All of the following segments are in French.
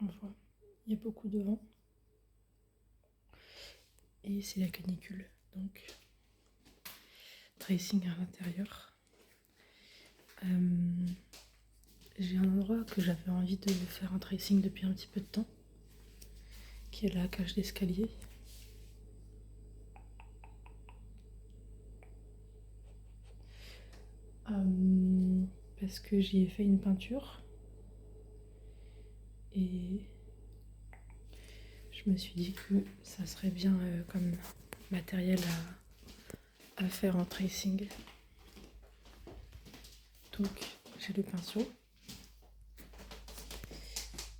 voit, il y a beaucoup de vent. Et c'est la canicule, donc tracing à l'intérieur. J'ai un endroit que j'avais envie de faire un tracing depuis un petit peu de temps, qui est la cage d'escalier. Parce que j'y ai fait une peinture et je me suis dit que ça serait bien comme matériel à faire en tracing. Donc j'ai le pinceau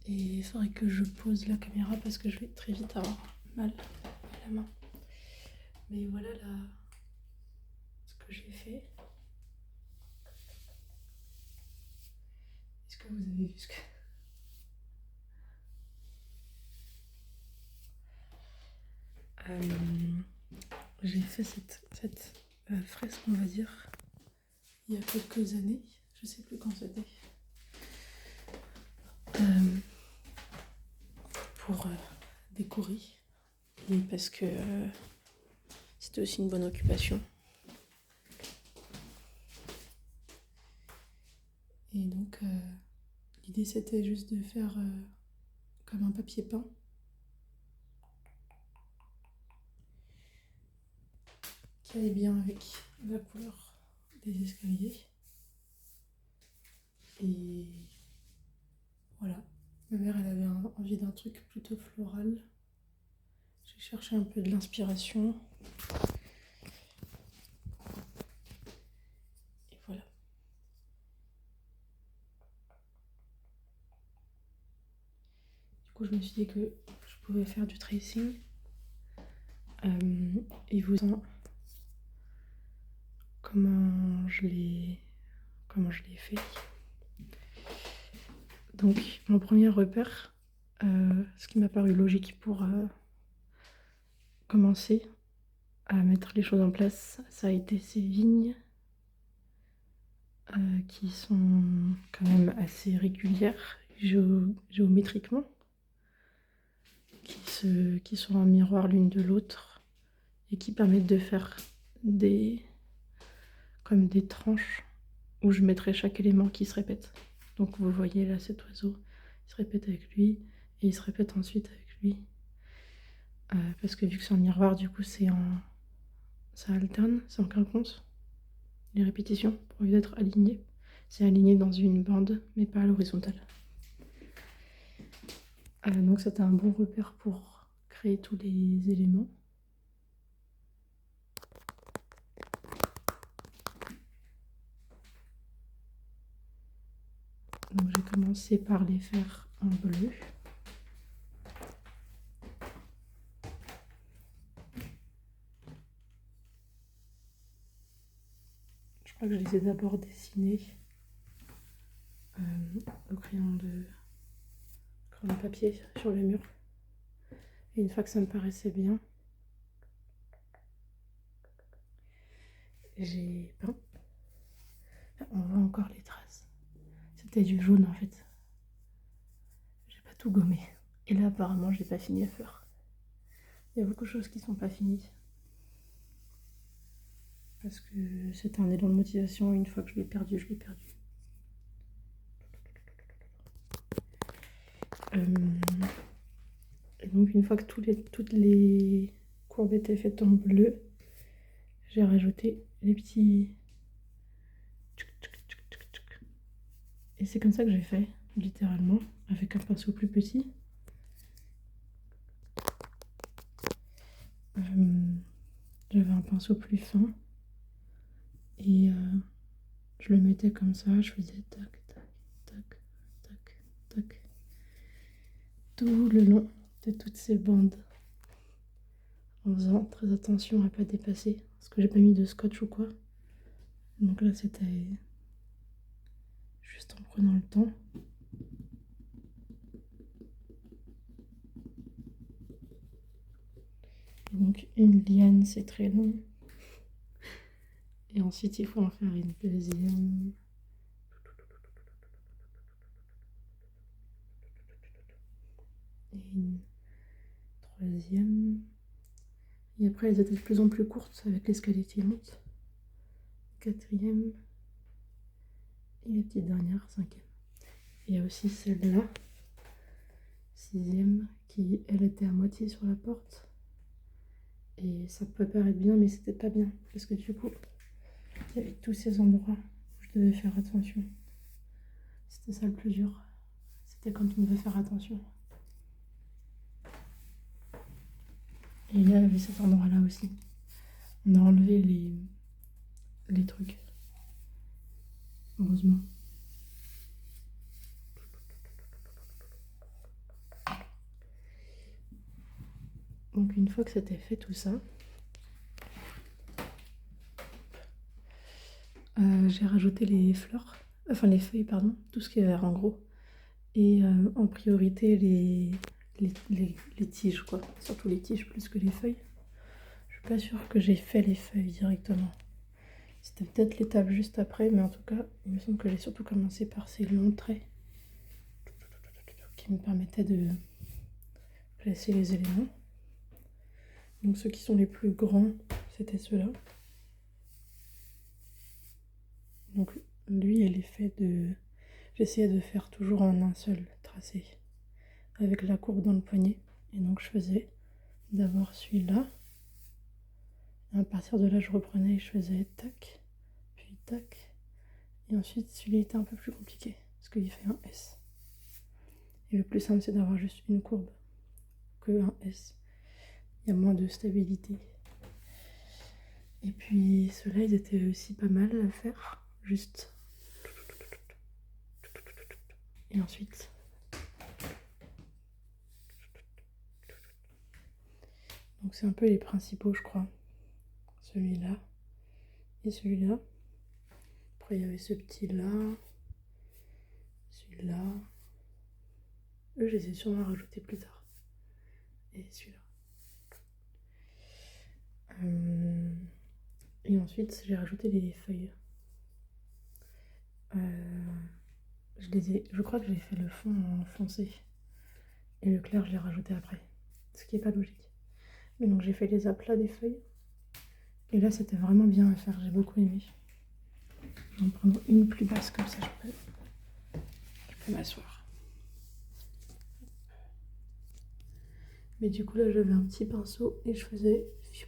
et il faudrait que je pose la caméra parce que je vais très vite avoir mal à la main. Mais voilà là ce que j'ai fait. Est-ce que vous avez vu ce que... J'ai fait cette fresque, on va dire, il y a quelques années. Je sais plus quand c'était. Pour décorer. Et parce que c'était aussi une bonne occupation. Et donc, l'idée c'était juste de faire comme un papier peint. Qui allait bien avec la couleur des escaliers. Et voilà. Ma mère, elle avait envie d'un truc plutôt floral. J'ai cherché un peu de l'inspiration. Et voilà. Du coup, je me suis dit que je pouvais faire du tracing. Et vous en... comment je l'ai fait. Donc, mon premier repère, ce qui m'a paru logique pour commencer à mettre les choses en place, ça a été ces vignes qui sont quand même assez régulières géométriquement, qui sont en miroir l'une de l'autre et qui permettent de faire comme des tranches où je mettrai chaque élément qui se répète. Donc vous voyez là cet oiseau, il se répète avec lui et il se répète ensuite avec lui. Parce que vu que c'est en miroir, du coup ça alterne, c'est en quinconce. Les répétitions, au lieu d'être aligné, c'est aligné dans une bande, mais pas à l'horizontale. Donc c'était un bon repère pour créer tous les éléments. Donc j'ai commencé par les faire en bleu. Je crois que je les ai d'abord dessinés au crayon de papier sur le mur. Et une fois que ça me paraissait bien, j'ai peint. On voit encore les traces. C'était du jaune en fait. J'ai pas tout gommé. Et là apparemment j'ai pas fini à faire. Il y a beaucoup de choses qui sont pas finies. Parce que c'est un élan de motivation. Une fois que je l'ai perdu, je l'ai perdu. Et donc une fois que toutes les courbes étaient faites en bleu, j'ai rajouté les petits... Et c'est comme ça que j'ai fait, littéralement, avec un pinceau plus petit. J'avais un pinceau plus fin. Et je le mettais comme ça, je faisais tac, tac, tac, tac, tac. Tout le long de toutes ces bandes. En faisant très attention à ne pas dépasser. Parce que j'ai pas mis de scotch ou quoi. Donc là c'était juste en prenant le temps. Et donc une liane c'est très long. Et ensuite il faut en faire une deuxième. et une troisième. Et après, elles étaient de plus en plus courtes avec l'escalier qui monte. Quatrième. Et les petites dernières, cinquième. Il y a aussi celle-là, sixième, qui elle était à moitié sur la porte. Et ça peut paraître bien, mais c'était pas bien. Parce que du coup, il y avait tous ces endroits où je devais faire attention. C'était ça le plus dur. C'était quand on devait faire attention. Et là, il y avait cet endroit-là aussi. On a enlevé les trucs. Heureusement. Donc une fois que c'était fait tout ça, j'ai rajouté les fleurs, enfin les feuilles, pardon, tout ce qui est vert en gros. Et en priorité les tiges, quoi. Surtout les tiges plus que les feuilles. Je suis pas sûre que j'ai fait les feuilles directement. C'était peut-être l'étape juste après, mais en tout cas, il me semble que j'ai surtout commencé par ces longs traits qui me permettaient de placer les éléments. Donc ceux qui sont les plus grands, c'était ceux-là. Donc lui, elle est fait de... J'essayais de faire toujours en un seul tracé, avec la courbe dans le poignet. Et donc je faisais d'abord celui-là. À partir de là, je reprenais et je faisais tac, puis tac. Et ensuite, celui-là était un peu plus compliqué, parce qu'il fait un S. Et le plus simple, c'est d'avoir juste une courbe que un S. Il y a moins de stabilité. Et puis ceux-là, ils étaient aussi pas mal à faire. Juste. Et ensuite. Donc c'est un peu les principaux, je crois. Celui-là. Et celui-là. Après, il y avait ce petit-là. Celui-là. Eux, je les ai sûrement rajoutés plus tard. Et celui-là. Et ensuite, j'ai rajouté les feuilles. Je crois que j'ai fait le fond en foncé. Et le clair, je l'ai rajouté après. Ce qui n'est pas logique. Mais donc, j'ai fait les aplats des feuilles. Et là, c'était vraiment bien à faire. J'ai beaucoup aimé. Je vais en prendre une plus basse, comme ça, je peux m'asseoir. Mais du coup, là, j'avais un petit pinceau et je faisais... Je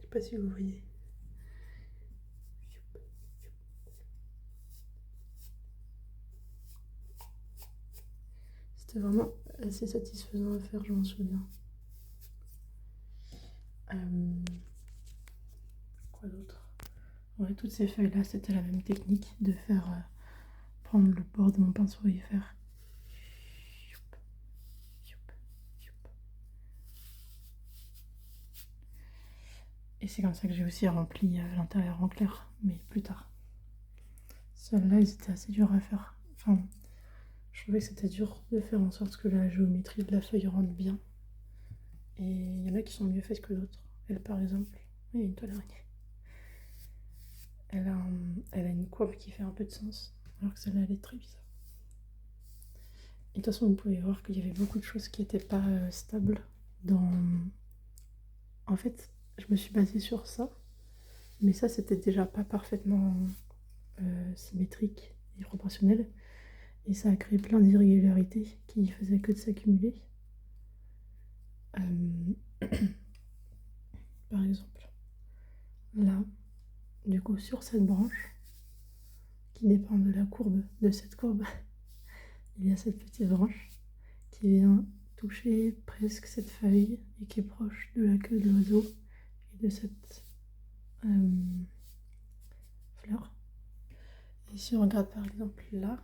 sais pas si vous voyez. C'était vraiment assez satisfaisant à faire, je m'en souviens. Quoi d'autre? Ouais, toutes ces feuilles-là, c'était la même technique de faire... prendre le bord de mon pinceau et faire... Et c'est comme ça que j'ai aussi rempli l'intérieur en clair, mais plus tard. Celles-là, elles étaient assez dures à faire. Enfin, je trouvais que c'était dur de faire en sorte que la géométrie de la feuille rentre bien. Et il y en a qui sont mieux faites que d'autres. Elle, par exemple, il y a une toile araignée. Elle a une courbe qui fait un peu de sens, alors que celle-là, elle est très bizarre. Et de toute façon, vous pouvez voir qu'il y avait beaucoup de choses qui n'étaient pas stables dans... En fait, je me suis basée sur ça, mais ça, c'était déjà pas parfaitement symétrique et proportionnel. Et ça a créé plein d'irrégularités qui faisaient que de s'accumuler. Par exemple, là, du coup, sur cette branche, qui dépend de la courbe, de cette courbe, il y a cette petite branche qui vient toucher presque cette feuille et qui est proche de la queue de l'oiseau et de cette fleur. Et si on regarde par exemple là,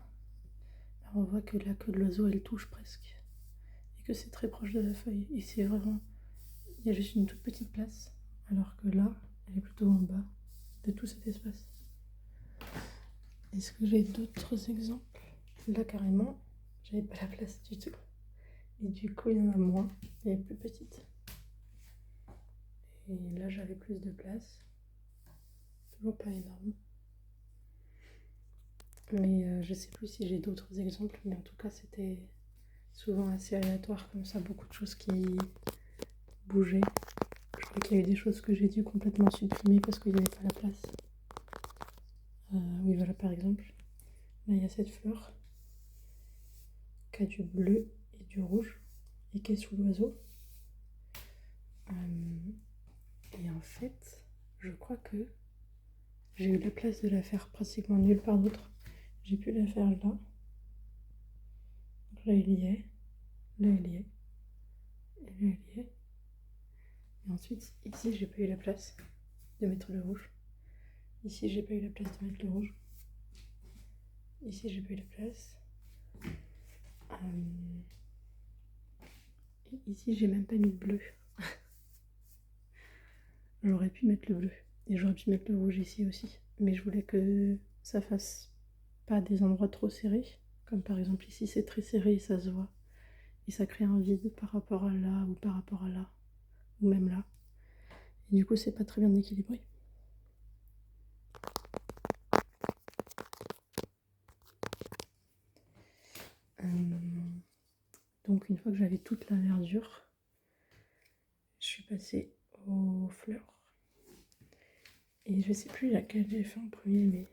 on voit que la queue de l'oiseau elle touche presque et que c'est très proche de la feuille et c'est vraiment, il y a juste une toute petite place alors que là elle est plutôt en bas de tout cet espace. Est-ce que j'ai d'autres exemples? Là carrément j'avais pas la place du tout et du coup il y en a moins, elle est plus petite et là j'avais plus de place, toujours pas énorme. Mais je sais plus si j'ai d'autres exemples, mais en tout cas c'était souvent assez aléatoire comme ça, beaucoup de choses qui bougeaient. Je crois qu'il y a eu des choses que j'ai dû complètement supprimer parce qu'il n'y avait pas la place. Oui voilà par exemple, là il y a cette fleur qui a du bleu et du rouge et qui est sous l'oiseau. Et en fait, je crois que j'ai eu la place de la faire pratiquement nulle part d'autre. J'ai pu la faire là. Donc là, il y est. Là, il y est. Et là, il y est. Et ensuite, ici, j'ai pas eu la place de mettre le rouge. Ici, j'ai pas eu la place de mettre le rouge. Ici, j'ai pas eu la place. Et ici, j'ai même pas mis le bleu. J'aurais pu mettre le bleu. Et j'aurais pu mettre le rouge ici aussi. Mais je voulais que ça fasse pas des endroits trop serrés. Comme par exemple ici, c'est très serré et ça se voit. Et ça crée un vide par rapport à là ou par rapport à là. Ou même là. Et du coup, c'est pas très bien équilibré. Donc une fois que j'avais toute la verdure, je suis passée aux fleurs. Et je sais plus laquelle j'ai fait en premier, mais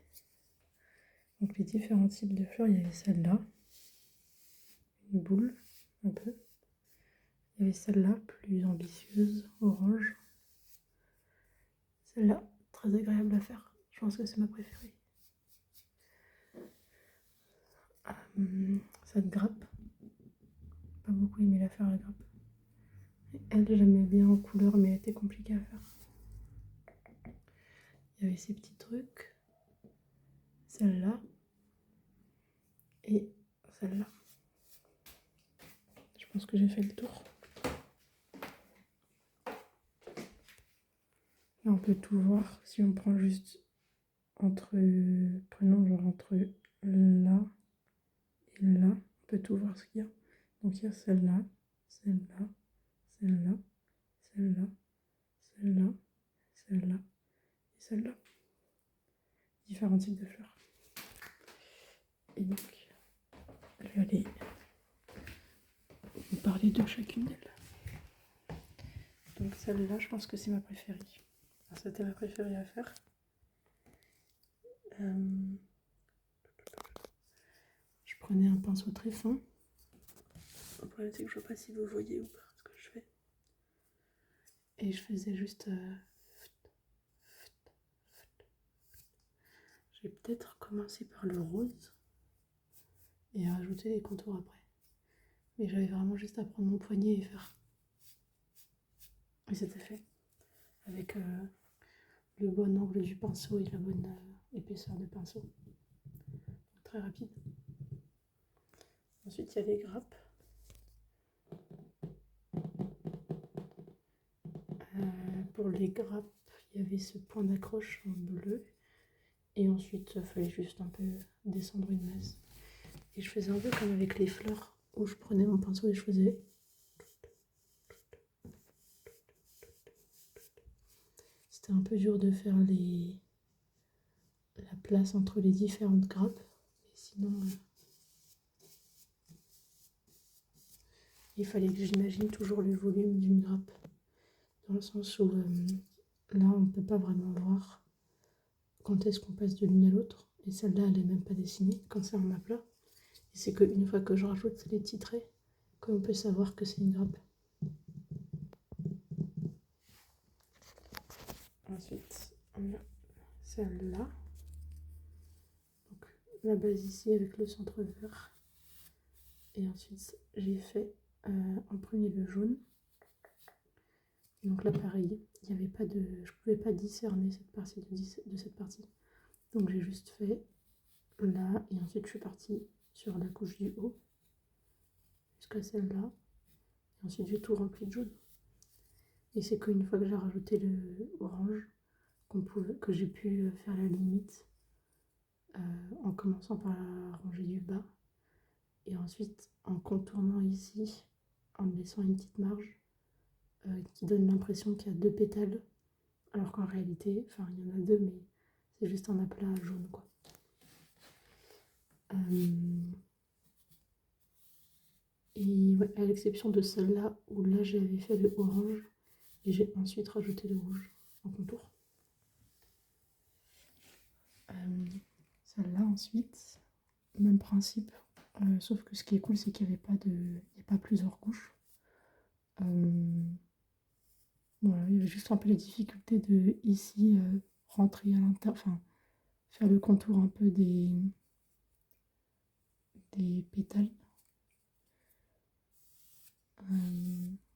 donc les différents types de fleurs, il y avait celle-là, une boule, un peu. Il y avait celle-là, plus ambitieuse, orange. Celle-là, très agréable à faire. Je pense que c'est ma préférée. Cette grappe, pas beaucoup aimé la faire la grappe. Et elle, j'aimais bien en couleur, mais elle était compliquée à faire. Il y avait ces petits trucs, celle-là et celle-là. Je pense que j'ai fait le tour. Là, on peut tout voir si on prend juste prenons genre entre là et là, on peut tout voir ce qu'il y a. Donc il y a celle-là, celle-là, celle-là, celle-là, celle-là, celle-là et celle-là. Différents types de fleurs. Et donc, je vais aller vous parler de chacune d'elles. Donc celle-là, je pense que c'est ma préférée. Alors, c'était ma préférée à faire. Je prenais un pinceau très fin. Le problème c'est que je ne vois pas si vous voyez ou pas ce que je fais. Et je faisais juste... Je vais peut-être commencer par le rose et rajouter les contours après. Mais j'avais vraiment juste à prendre mon poignet et faire. Et c'était fait. Avec le bon angle du pinceau et la bonne épaisseur de pinceau. Donc, très rapide. Ensuite, il y a les grappes. Pour les grappes, il y avait ce point d'accroche en bleu. Et ensuite, il fallait juste un peu descendre une masse. Et je faisais un peu comme avec les fleurs, où je prenais mon pinceau et je faisais... C'était un peu dur de faire la place entre les différentes grappes. Et sinon, il fallait que j'imagine toujours le volume d'une grappe. Dans le sens où là, on ne peut pas vraiment voir quand est-ce qu'on passe de l'une à l'autre. Et celle-là, elle n'est même pas dessinée quand c'est en aplat. Et c'est qu'une fois que je rajoute les petits traits, qu'on peut savoir que c'est une grappe. Ensuite, on a celle-là. Donc la base ici avec le centre vert. Et ensuite, j'ai fait en premier le jaune. Donc là, pareil, il y avait pas de, je pouvais pas discerner cette partie de cette partie. Donc j'ai juste fait là, et ensuite je suis partie sur la couche du haut, jusqu'à celle-là. Et ensuite j'ai tout rempli de jaune. Et c'est qu'une fois que j'ai rajouté le orange, que j'ai pu faire la limite, en commençant par la rangée du bas. Et ensuite en contournant ici, en laissant une petite marge, qui donne l'impression qu'il y a deux pétales, alors qu'en réalité, enfin il y en a deux, mais c'est juste un aplat jaune quoi. Et ouais, à l'exception de celle-là, où là j'avais fait le orange, et j'ai ensuite rajouté le rouge en contour. Celle-là ensuite, même principe, sauf que ce qui est cool, c'est qu'il n'y avait pas pas plusieurs couches. Voilà, il y avait juste un peu les difficultés de ici rentrer à l'intérieur, enfin faire le contour un peu des pétales.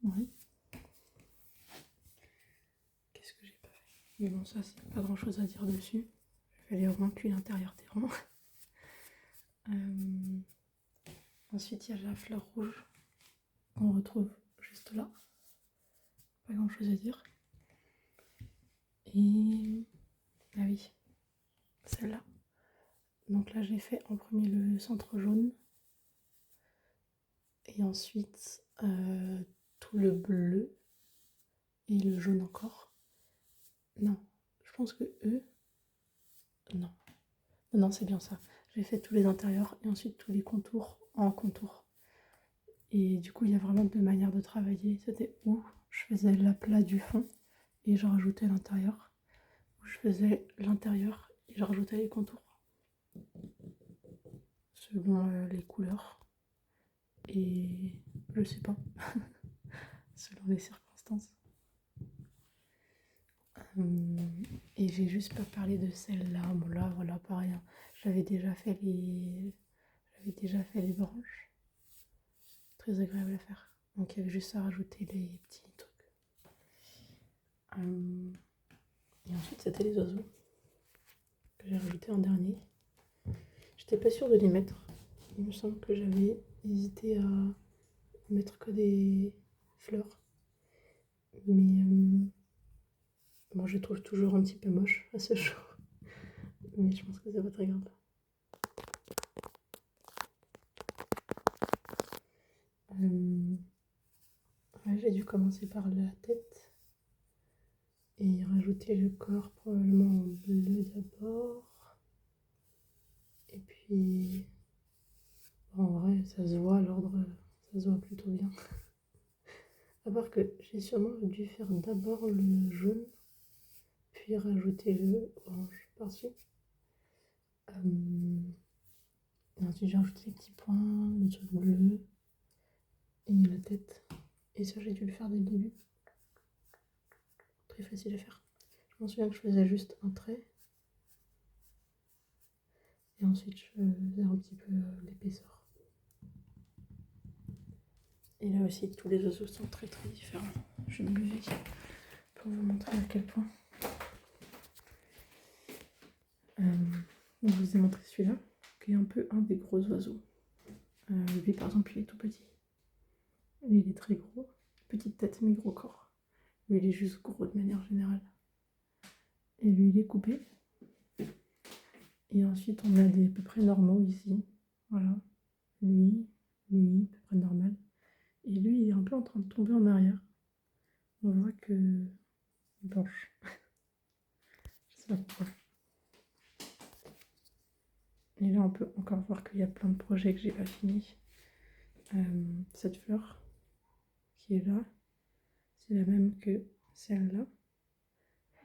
Ouais. Qu'est-ce que j'ai pas fait? Mais bon, ça, c'est pas grand chose à dire dessus. Je vais aller remonter l'intérieur des rangs. Ensuite, il y a la fleur rouge qu'on retrouve juste là. Pas grand chose à dire. Et ah oui, celle-là. Donc là, j'ai fait en premier le centre jaune. Et ensuite, tout le bleu. Et le jaune encore. Non, je pense que eux. Non. Non, c'est bien ça. J'ai fait tous les intérieurs et ensuite tous les contours en contour. Et du coup, il y a vraiment deux manières de travailler. C'était où je faisais l'aplat du fond et je rajoutais l'intérieur. Où je faisais l'intérieur et je rajoutais les contours. Selon les couleurs. Et je sais pas. Selon les circonstances. Et j'ai juste pas parlé de celle-là. Bon là, voilà, pareil. Hein. J'avais déjà fait les branches. Très agréable à faire. Donc il y avait juste à rajouter les petits trucs. Et ensuite c'était les oiseaux que j'ai rajouté en dernier. J'étais pas sûre de les mettre. Il me semble que j'avais hésité à mettre que des fleurs. Mais bon, je les trouve toujours un petit peu moches à ce jour. Mais je pense que c'est pas très grave. Ouais, j'ai dû commencer par la tête et rajouter le corps probablement en bleu d'abord. Et puis en vrai, ça se voit l'ordre, ça se voit plutôt bien. À part que j'ai sûrement dû faire d'abord le jaune, puis rajouter le orange par-dessus. Et ensuite j'ai rajouté les petits points, le truc bleu et la tête. Et ça j'ai dû le faire dès le début. Très facile à faire. Je m'en souviens que je faisais juste un trait. Et ensuite je faisais un petit peu l'épaisseur. Et là aussi tous les oiseaux sont très très différents. Je vais me lever pour vous montrer à quel point. Je vous ai montré celui-là, qui est un peu un des gros oiseaux. Lui par exemple il est tout petit. Lui il est très gros, petite tête mais gros corps. Lui il est juste gros de manière générale. Et lui il est coupé. Et ensuite on a des à peu près normaux ici. Voilà. Lui, à peu près normal. Et lui il est un peu en train de tomber en arrière. On voit que blanche. Je sais pas pourquoi. Et là on peut encore voir qu'il y a plein de projets que j'ai pas fini. Cette fleur qui est là, c'est la même que celle-là.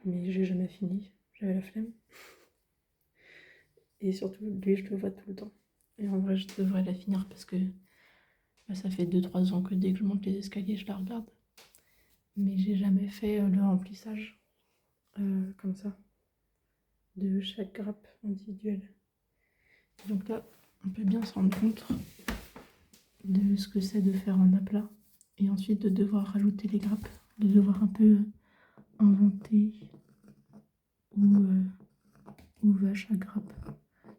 Mais j'ai jamais fini, j'avais la flemme. Et surtout, lui, je le vois tout le temps. Et en vrai, je devrais la finir parce que bah, ça fait 2-3 ans que dès que je monte les escaliers, je la regarde. Mais j'ai jamais fait le remplissage comme ça, de chaque grappe individuelle. Donc là, on peut bien se rendre compte de ce que c'est de faire un aplat. Et ensuite de devoir rajouter les grappes, de devoir un peu inventer où va chaque grappe.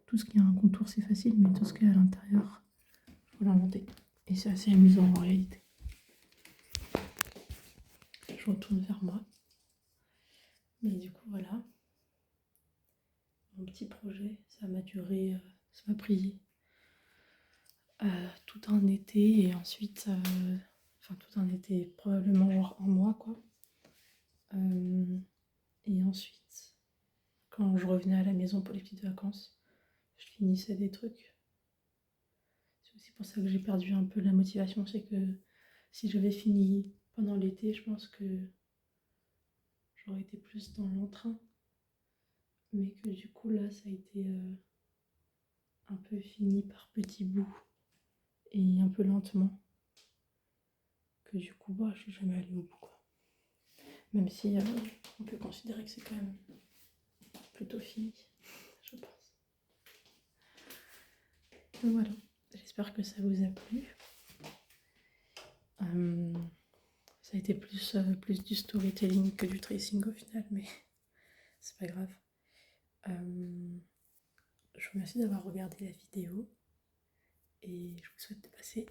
Tout ce qui a un contour, c'est facile, mais tout ce qui est à l'intérieur, il faut l'inventer. Et c'est assez amusant en réalité. Je retourne vers moi. Mais du coup, voilà. Mon petit projet, ça m'a duré, ça m'a pris tout un été et ensuite, enfin tout un été, probablement genre un mois quoi. Et ensuite, quand je revenais à la maison pour les petites vacances, je finissais des trucs. c'est pour ça que j'ai perdu un peu la motivation. C'est que si j'avais fini pendant l'été, je pense que j'aurais été plus dans l'entrain. Mais que du coup, là, ça a été un peu fini par petits bouts et un peu lentement. Que du coup, bah, je suis jamais allée au bout, quoi. Même si on peut considérer que c'est quand même plutôt fini, je pense. Donc voilà, j'espère que ça vous a plu. Ça a été plus du storytelling que du tracing au final, mais c'est pas grave. Je vous remercie d'avoir regardé la vidéo et je vous souhaite de passer